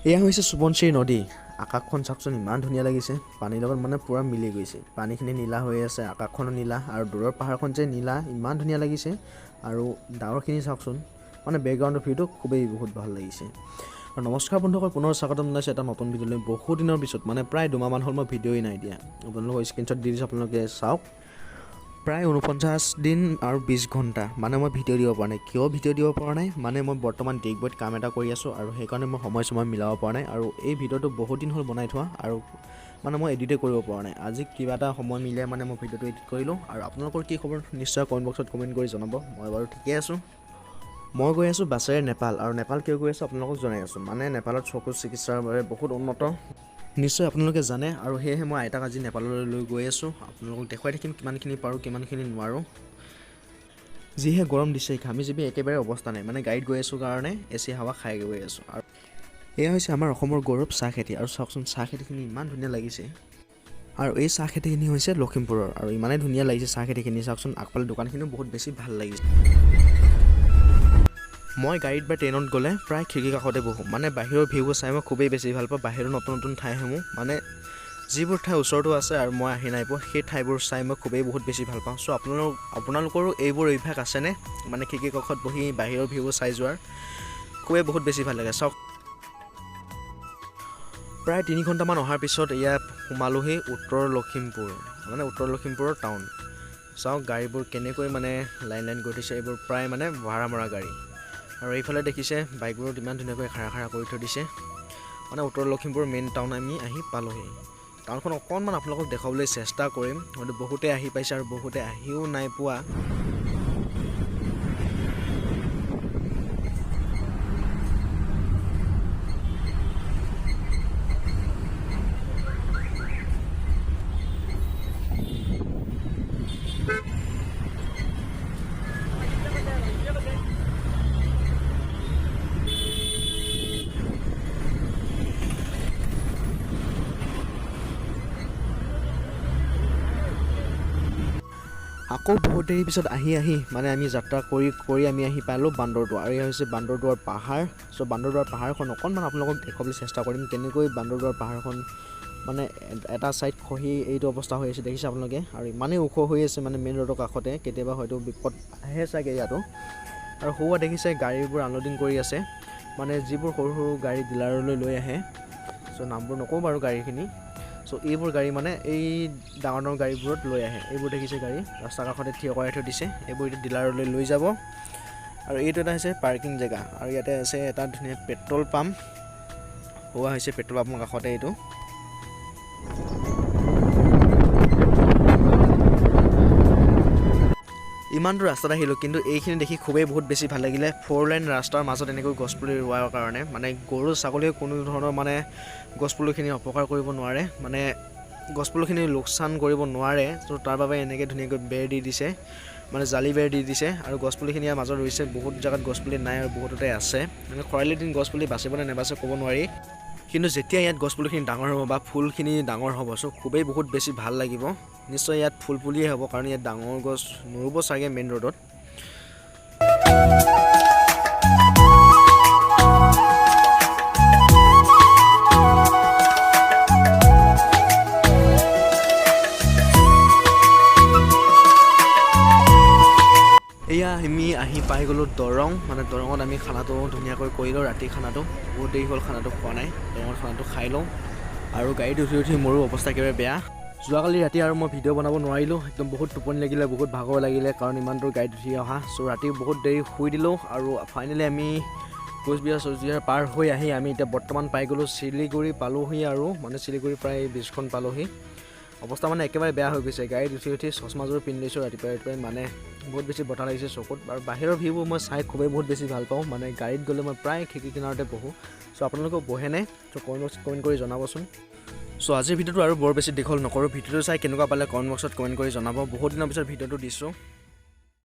এয়া হৈছে সুবনশ্ৰী নদী। আকাশখন চাওকচোন ইমান ধুনীয়া লাগিছে, পানীৰ লগত মানে পুৰা মিলি গৈছে। পানীখিনি নীলা হৈ আছে, আকাশখনো নীলা আৰু দূৰৰ পাহাৰখন যে নীলা ইমান ধুনীয়া লাগিছে। আৰু ডাৱৰখিনি চাওকচোন, মানে বেকগ্ৰাউণ্ডৰ ভিউটো খুবেই বহুত ভাল লাগিছে। আৰু নমস্কাৰ বন্ধুসকল, পুনৰ স্বাগতম জনাইছোঁ এটা নতুন ভিডিঅ'লৈ। বহু দিনৰ পিছত মানে প্ৰায় দুমাহমান হ'ল মই ভিডিঅ'ই নাই দিয়া। আপোনালোকৰ স্ক্ৰীনশ্বট দি দিছোঁ, আপোনালোকে চাওক। প্ৰায় 49 দিন আৰু 20 ঘণ্টা মানে মই ভিডিঅ' দিব পৰা নাই। কিয় ভিডিঅ' দিব পৰা নাই মানে মই বৰ্তমান ডিগবৈত কাম এটা কৰি আছোঁ আৰু সেইকাৰণে মই সময় মিলাব পৰা নাই। আৰু এই ভিডিঅ'টো বহুত দিন হ'ল বনাই থোৱা আৰু মানে মই এডিটেই কৰিব পৰা নাই। আজি কিবা এটা সময় মিলাই মানে মই ভিডিঅ'টো এডিট কৰিলোঁ। আৰু আপোনালোকৰ কি খবৰ নিশ্চয় কমেণ্ট বক্সত কমেণ্ট কৰি জনাব। মই বাৰু ঠিকে আছোঁ। মই গৈ আছোঁ বাছেৰে নেপাল। আৰু নেপাল কিয় গৈ আছোঁ আপোনালোকক জনাই আছোঁ। মানে নেপালত চকু চিকিৎসাৰ বাবে বহুত উন্নত, নিশ্চয় আপোনালোকে জানে। আৰু সেয়েহে মই আইতাক আজি নেপাললৈ লৈ গৈ আছোঁ। আপোনালোকক দেখুৱাই থাকিম কিমানখিনি পাৰোঁ কিমানখিনি নোৱাৰোঁ। যিহে গৰম দিছে, ঘামি যাবি একেবাৰে অৱস্থা নাই। মানে গাড়ীত গৈ আছোঁ কাৰণে এচি হাৱা খাই গৈ আছোঁ। আৰু এয়া হৈছে আমাৰ অসমৰ গৌৰৱ চাহ খেতি। আৰু চাওকচোন চাহ খেতিখিনি ইমান ধুনীয়া লাগিছে। আৰু এই চাহ খেতিখিনি হৈছে লখিমপুৰৰ। আৰু ইমানেই ধুনীয়া লাগিছে চাহ খেতিখিনি, চাওকচোন আগফালে দোকানখিনিও বহুত বেছি ভাল লাগিছে। মই গাড়ীত বা ট্ৰেইনত গ'লে প্ৰায় খিৰিকীৰ কাষতে বহোঁ। মানে বাহিৰৰ ভিউবোৰ চাই মই খুবেই বেছি ভাল পাওঁ। বাহিৰৰ নতুন নতুন ঠাইসমূহ মানে যিবোৰ ঠাই ওচৰতো আছে আৰু মই আহি নাই পোৱা, সেই ঠাইবোৰ চাই মই খুবেই বহুত বেছি ভাল পাওঁ। চ' আপোনালোকৰো এইবোৰ অভ্যাস আছেনে? মানে খিৰিকীৰ কাষত বহি বাহিৰৰ ভিউবোৰ চাই যোৱাৰ খুবেই বহুত বেছি ভাল লাগে। চাওক, প্ৰায় 3 ঘণ্টামান অহাৰ পিছত ইয়াত সোমালোহি উত্তৰ লখিমপুৰ, মানে উত্তৰ লখিমপুৰৰ টাউন। চাওক গাড়ীবোৰ কেনেকৈ মানে লাইন গৈ থৈছে, এইবোৰ প্ৰায় মানে ভাড়া মৰা গাড়ী। আৰু এইফালে দেখিছে বাইকবোৰত ইমান ধুনীয়াকৈ খাৰা কৰি থৈ দিছে। মানে উত্তৰ লখিমপুৰ মেইন টাউন আমি আহি পালোহি। টাউনখন অকণমান আপোনালোকক দেখাবলৈ চেষ্টা কৰিম, হয়তো বহুতে আহি পাইছে আৰু বহুতে আহিও নাই পোৱা। আকৌ বহুত দেৰি পিছত আহি মানে আমি যাত্ৰা কৰি আমি আহি পালোঁ বান্দৰদুৱাৰ। আৰু এয়া হৈছে বান্দৰদুৱাৰ পাহাৰ। চ' বান্দৰদুৱাৰ পাহাৰখন অকণমান আপোনালোকক দেখুৱাবলৈ চেষ্টা কৰিম, কেনেকৈ বান্দৰদুৱাৰ পাহাৰখন মানে এটা ছাইড খহি এইটো অৱস্থা হৈ আছে দেখিছে আপোনালোকে। আৰু ইমানেই ওখ হৈ আছে মানে মেইন ৰোডৰ কাষতে, কেতিয়াবা হয়তো বিপদ আহে চাগে ইয়াতো। আৰু সৌৱা দেখিছে গাড়ীবোৰ আনলোডিং কৰি আছে, মানে যিবোৰ সৰু সৰু গাড়ী ডিলাৰলৈ লৈ আহে। চ' নামবোৰ নকওঁ বাৰু গাড়ীখিনি। চ' এইবোৰ গাড়ী মানে এই ডাঙৰ গাড়ীবোৰত লৈ আহে। এইবোৰ দেখিছে গাড়ী ৰাস্তাৰ কাষতে থিয় কৰাই থৈ দিছে, এইবোৰ এতিয়া ডিলাৰলৈ লৈ যাব। আৰু এইটো এটা হৈছে পাৰ্কিং জেগা। আৰু ইয়াতে আছে এটা ধুনীয়া পেট্ৰল পাম্প, হোৱা হৈছে পেট্ৰল পাম্পৰ কাষতে এইটো। ইমান দূৰ ৰাস্তাত আহিলোঁ, কিন্তু এইখিনি দেখি খুবেই বহুত বেছি ভাল লাগিলে। 4 লাইন ৰাস্তাৰ মাজত এনেকৈ গছপুলি ৰোৱাৰ কাৰণে, মানে গৰু ছাগলীয়ে কোনো ধৰণৰ মানে গছপুলিখিনি অপকাৰ কৰিব নোৱাৰে, মানে গছপুলিখিনি লোকচান কৰিব নোৱাৰে। ত' তাৰ বাবে এনেকৈ ধুনীয়াকৈ বেৰ দি দিছে, মানে জালি বেৰ দি দিছে। আৰু গছপুলিখিনি ইয়াৰ মাজত ৰুইছে, বহুত জেগাত গছপুলি নাই আৰু বহুততে আছে। মানে খৰালিৰ দিন গছপুলি বাচিব নে নেবাচে ক'ব নোৱাৰি, কিন্তু যেতিয়া ইয়াত গছপুলিখিনি ডাঙৰ হ'ব বা ফুলখিনি ডাঙৰ হ'ব, চ' খুবেই বহুত বেছি ভাল লাগিব। নিশ্চয় ইয়াত ফুল পুলিয়ে হ'ব, কাৰণ ইয়াত ডাঙৰ গছ নৰুব চাগে মেইন ৰোডত। এয়া আমি আহি পাই গ'লোঁ দৰং। মানে দৰঙত আমি খানাটো ধুনীয়াকৈ কৰিলোঁ, ৰাতিৰ খানাটো। বহুত দেৰি হ'ল খানাটো খোৱা নাই, দৰঙত খানাটো খাই লওঁ। আৰু গাড়ীত উঠি মোৰো অৱস্থা একেবাৰে বেয়া। যোৱাকালি ৰাতি আৰু মই ভিডিঅ' বনাব নোৱাৰিলোঁ, একদম বহুত টোপনি লাগিলে, বহুত ভাগৰ লাগিলে, কাৰণ ইমান দূৰ গাড়ীত উঠি অহা। চ' ৰাতি বহুত দেৰি শুই দিলোঁ। আৰু ফাইনেলি আমি কোচবিহাৰ পাৰ হৈ আহি আমি এতিয়া বৰ্তমান পাই গ'লোঁ শিলিগুৰি পালোঁহি। আৰু মানে শিলিগুৰি প্ৰায় 20খন পালোঁহি। অৱস্থা মানে একেবাৰে বেয়া হৈ গৈছে। গাড়ীত উঠি চশমাযোৰ পিন্ধি লৈছোঁ ৰাতিপুৱাই, মানে বহুত বেছি বতাহ লাগিছে চকুত। আৰু বাহিৰৰ ভিউবোৰ মই চাই খুবেই বহুত বেছি ভাল পাওঁ। মানে গাড়ীত গ'লে মই প্ৰায় খিৰিকী কিনাৰতে বহোঁ। চ' আপোনালোকেও বহেনে? চ' কমেণ্ট কৰি জনাবচোন। চ' আজিৰ ভিডিঅ'টো আৰু বৰ বেছি দীঘল নকৰোঁ। ভিডিঅ'টো চাই কেনেকুৱা পালে কমেণ্ট বক্সত কমেণ্ট কৰি জনাব। বহুত দিনৰ পিছত ভিডিঅ'টো দিছোঁ।